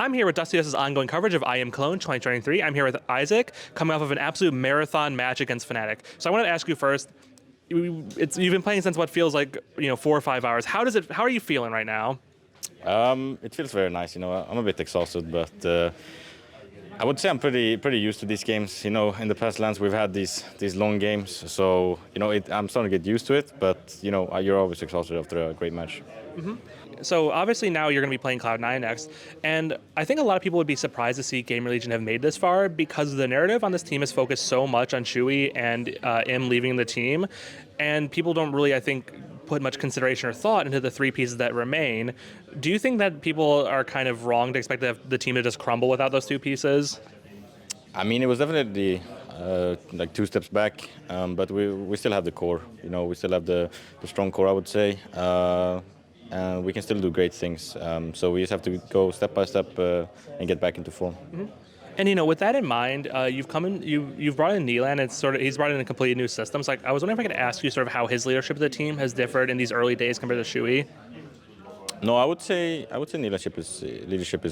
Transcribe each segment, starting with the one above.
I'm here with Dusty ongoing coverage of IEM Cologne 2023. I'm here with Isak, coming off of an absolute marathon match against Fnatic. So I wanted to ask you first, you've been playing since what feels like 4 or 5 hours. How are you feeling right now? It feels very nice. I'm a bit exhausted, but I would say I'm pretty used to these games. In the past lands we've had these long games, so I'm starting to get used to it. But you're always exhausted after a great match. Mm-hmm. So obviously now you're going to be playing Cloud9 next, and I think a lot of people would be surprised to see GamerLegion have made this far because the narrative on this team is focused so much on Chewy and Im leaving the team, and people don't really, I think, put much consideration or thought into the three pieces that remain. Do you think that people are kind of wrong to expect the team to just crumble without those two pieces? I mean, it was definitely like 2 steps back, but we still have the core. We still have the strong core, I would say. And we can still do great things. So we just have to go step by step and get back into form. Mm-hmm. And with that in mind, you've brought in Neelan, and he's brought in a completely new system. So I was wondering if I could ask you sort of how his leadership of the team has differed in these early days compared to Chewy. No, I would say leadership is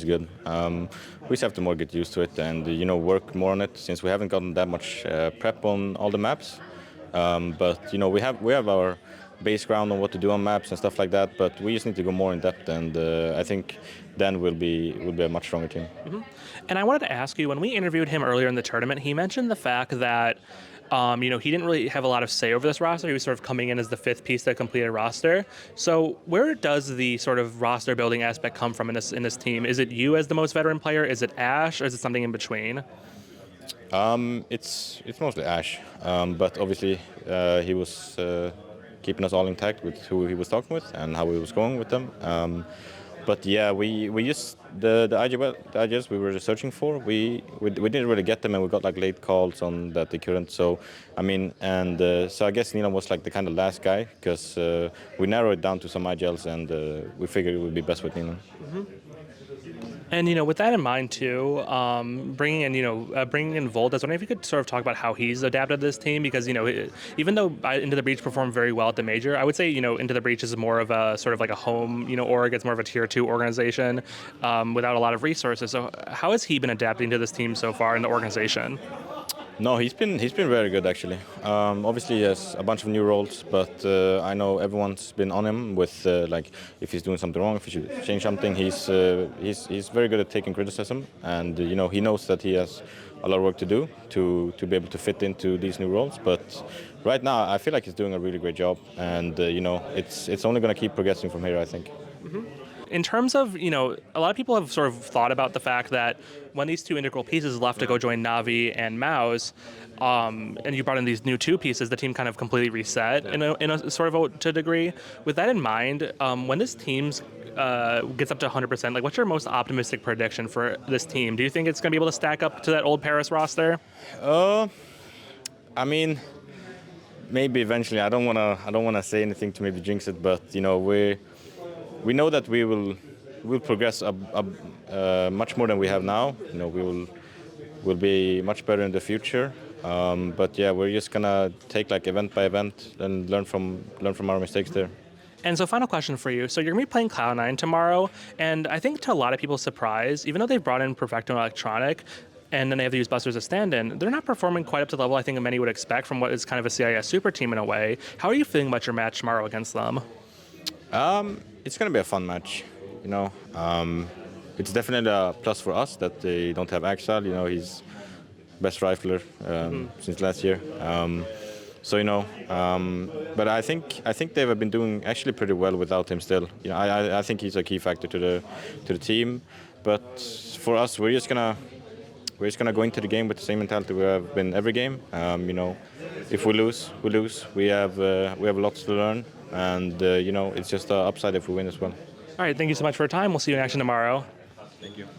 good. We just have to more get used to it and work more on it, since we haven't gotten that much prep on all the maps. But we have our base ground on what to do on maps and stuff like that, but we just need to go more in depth, and I think then we'll be a much stronger team. Mm-hmm. And I wanted to ask you, when we interviewed him earlier in the tournament, he mentioned the fact that he didn't really have a lot of say over this roster. He was sort of coming in as the 5th piece to complete a roster. So where does the sort of roster building aspect come from in this team? Is it you as the most veteran player? Is it Ash? Or is it something in between? It's mostly Ash, but obviously he was keeping us all intact with who he was talking with and how he was going with them. But yeah, we used the ideas we were searching for. We didn't really get them, and we got like late calls on that they couldn't. So I mean, and so I guess Neelan was like the kind of last guy, because we narrowed it down to some IGLs, and we figured it would be best with Neelan. Mm-hmm. And with that in mind too, bringing in Volt, I was wondering if you could sort of talk about how he's adapted to this team, because even though Into the Breach performed very well at the major, I would say Into the Breach is more of a sort of like a home org. It's more of a tier 2 organization without a lot of resources. So how has he been adapting to this team so far in the organization? No, he's been very good, actually. Obviously, he has a bunch of new roles, but I know everyone's been on him with like if he's doing something wrong, if he should change something. He's very good at taking criticism, and he knows that he has a lot of work to do to be able to fit into these new roles. But right now, I feel like he's doing a really great job, and it's only going to keep progressing from here, I think. Mm-hmm. In terms of, a lot of people have sort of thought about the fact that when these 2 integral pieces left to go join Navi and Mnmzzz, and you brought in these new 2 pieces, the team kind of completely reset in a sort of to a degree. With that in mind, when this team gets up to 100%, like what's your most optimistic prediction for this team? Do you think it's going to be able to stack up to that old Paris roster? I mean, maybe eventually. I don't wanna say anything to maybe jinx it, but we know that we'll progress much more than we have now. We'll be much better in the future. But yeah, we're just gonna take like event by event and learn from our mistakes there. And so final question for you. So you're going to be playing Cloud9 tomorrow, and I think to a lot of people's surprise, even though they've brought in Perfecto and Electronic, and then they have to use Buster as a stand-in, they're not performing quite up to the level I think many would expect from what is kind of a CIS super team in a way. How are you feeling about your match tomorrow against them? It's going to be a fun match, It's definitely a plus for us that they don't have Axel. He's best rifler since last year. But I think they've been doing actually pretty well without him still. I think he's a key factor to the team. But for us, we're just gonna go into the game with the same mentality we have been every game. If we lose, we lose. We have lots to learn, and it's just an upside if we win as well. All right, thank you so much for your time. We'll see you in action tomorrow. Thank you.